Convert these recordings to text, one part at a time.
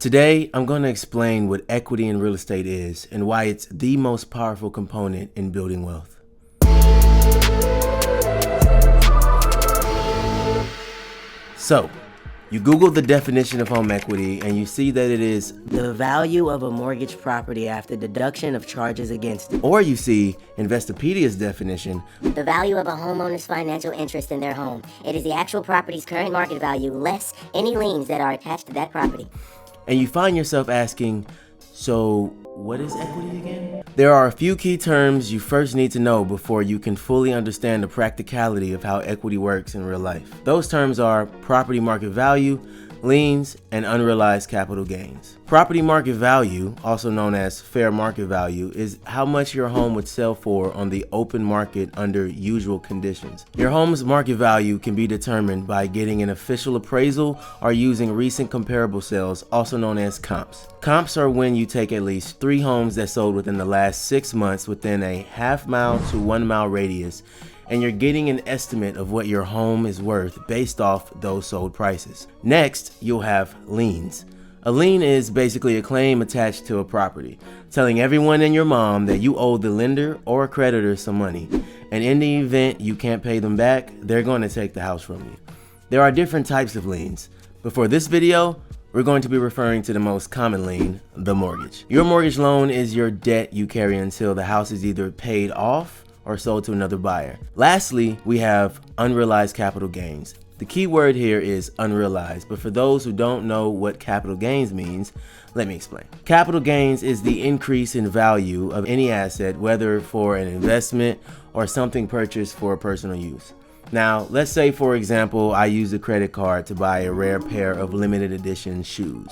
Today, I'm going to explain what equity in real estate is and why it's the most powerful component in building wealth. So, you Google the definition of home equity and you see that it is the value of a mortgage property after deduction of charges against it. Or you see Investopedia's definition, the value of a homeowner's financial interest in their home. It is the actual property's current market value less any liens that are attached to that property. And you find yourself asking, so what is equity again? There are a few key terms you first need to know before you can fully understand the practicality of how equity works in real life. Those terms are property market value, liens, and unrealized capital gains. Property market value, also known as fair market value, is how much your home would sell for on the open market under usual conditions. Your home's market value can be determined by getting an official appraisal or using recent comparable sales, also known as comps. Comps are when you take at least 3 homes that sold within the last 6 months within a half-mile to 1-mile radius, and you're getting an estimate of what your home is worth based off those sold prices. Next, you'll have liens. A lien is basically a claim attached to a property, telling everyone and your mom that you owe the lender or creditor some money, and in the event you can't pay them back, they're going to take the house from you. There are different types of liens, but for this video, we're going to be referring to the most common lien, the mortgage. Your mortgage loan is your debt you carry until the house is either paid off or sold to another buyer. Lastly, we have unrealized capital gains. The key word here is unrealized, but for those who don't know what capital gains means, let me explain. Capital gains is the increase in value of any asset, whether for an investment or something purchased for personal use. Now, let's say for example, I use a credit card to buy a rare pair of limited edition shoes.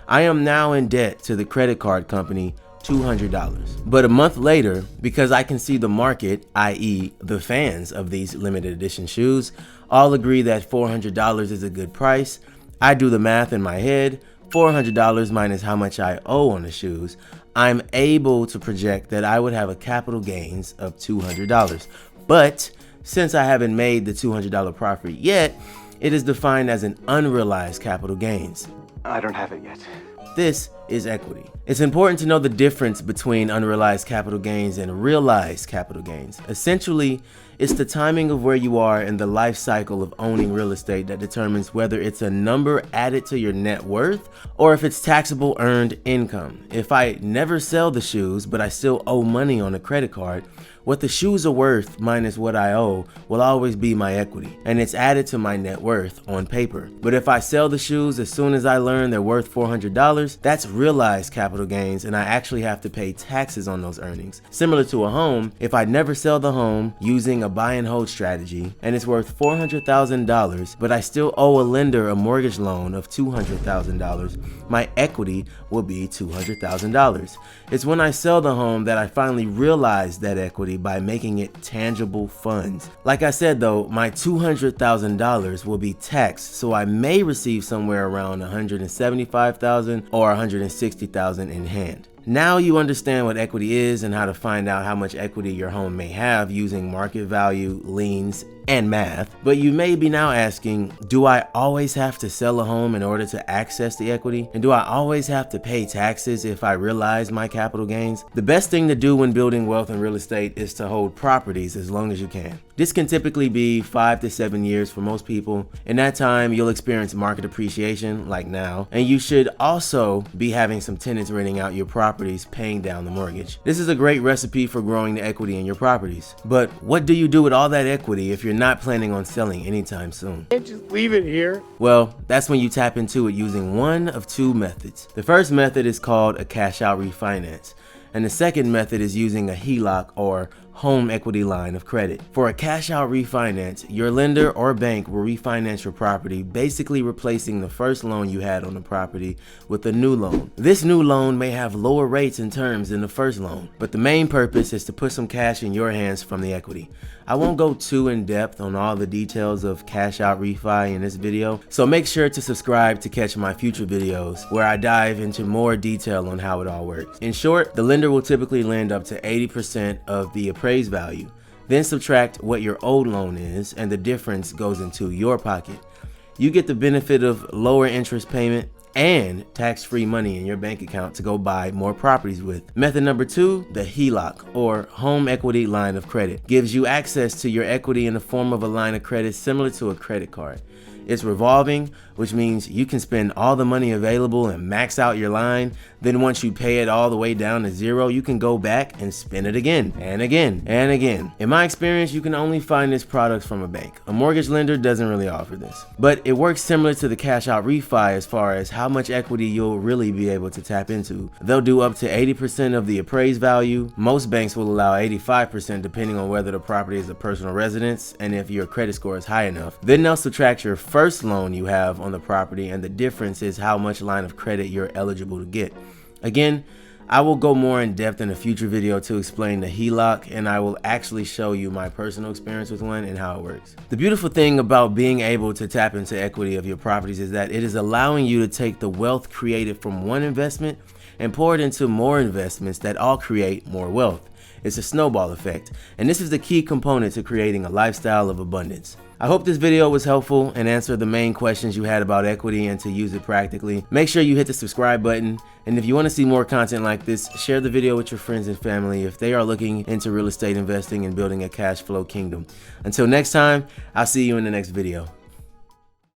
I am now in debt to the credit card company $200. But a month later, because I can see the market, i.e. the fans of these limited edition shoes, all agree that $400 is a good price, I do the math in my head, $400 minus how much I owe on the shoes, I'm able to project that I would have a capital gains of $200. But since I haven't made the $200 profit yet, it is defined as an unrealized capital gains. I don't have it yet. This is equity. It's important to know the difference between unrealized capital gains and realized capital gains. Essentially, it's the timing of where you are in the life cycle of owning real estate that determines whether it's a number added to your net worth or if it's taxable earned income. If I never sell the shoes, but I still owe money on a credit card, what the shoes are worth minus what I owe will always be my equity, and it's added to my net worth on paper. But if I sell the shoes as soon as I learn they're worth $400, that's realized capital gains, and I actually have to pay taxes on those earnings. Similar to a home, if I never sell the home using a buy and hold strategy and it's worth $400,000, but I still owe a lender a mortgage loan of $200,000, my equity will be $200,000. It's when I sell the home that I finally realize that equity by making it tangible funds. Like I said though, my $200,000 will be taxed, so I may receive somewhere around $175,000 or $160,000 in hand. Now you understand what equity is and how to find out how much equity your home may have using market value, liens, and math. But you may be now asking, do I always have to sell a home in order to access the equity? And do I always have to pay taxes if I realize my capital gains? The best thing to do when building wealth in real estate is to hold properties as long as you can. This can typically be 5 to 7 years for most people. In that time, you'll experience market appreciation like now, and you should also be having some tenants renting out your properties, paying down the mortgage. This is a great recipe for growing the equity in your properties. But what do you do with all that equity if you're not planning on selling anytime soon? Can't just leave it here. Well, that's when you tap into it using one of 2 methods. The first method is called a cash out refinance, and the second method is using a HELOC or home equity line of credit. For a cash out refinance, your lender or bank will refinance your property, basically replacing the first loan you had on the property with a new loan. This new loan may have lower rates and terms than the first loan, but the main purpose is to put some cash in your hands from the equity. I won't go too in depth on all the details of cash out refi in this video, so make sure to subscribe to catch my future videos where I dive into more detail on how it all works. In short, the lender will typically lend up to 80% of the appraised value, then subtract what your old loan is, and the difference goes into your pocket. You get the benefit of lower interest payment and tax-free money in your bank account to go buy more properties with. Method number 2, the HELOC, or Home Equity Line of Credit, gives you access to your equity in the form of a line of credit similar to a credit card. It's revolving, which means you can spend all the money available and max out your line. Then once you pay it all the way down to zero, you can go back and spend it again and again and again. In my experience, you can only find this product from a bank. A mortgage lender doesn't really offer this, but it works similar to the cash out refi as far as how much equity you'll really be able to tap into. They'll do up to 80% of the appraised value. Most banks will allow 85% depending on whether the property is a personal residence and if your credit score is high enough. Then they'll subtract your first loan you have on the property, and the difference is how much line of credit you're eligible to get. Again, I will go more in depth in a future video to explain the HELOC, and I will actually show you my personal experience with one and how it works. The beautiful thing about being able to tap into equity of your properties is that it is allowing you to take the wealth created from one investment and pour it into more investments that all create more wealth. It's a snowball effect, and this is the key component to creating a lifestyle of abundance. I hope this video was helpful and answered the main questions you had about equity and to use it practically. Make sure you hit the subscribe button, and if you want to see more content like this, share the video with your friends and family if they are looking into real estate investing and building a cash flow kingdom. Until next time, I'll see you in the next video.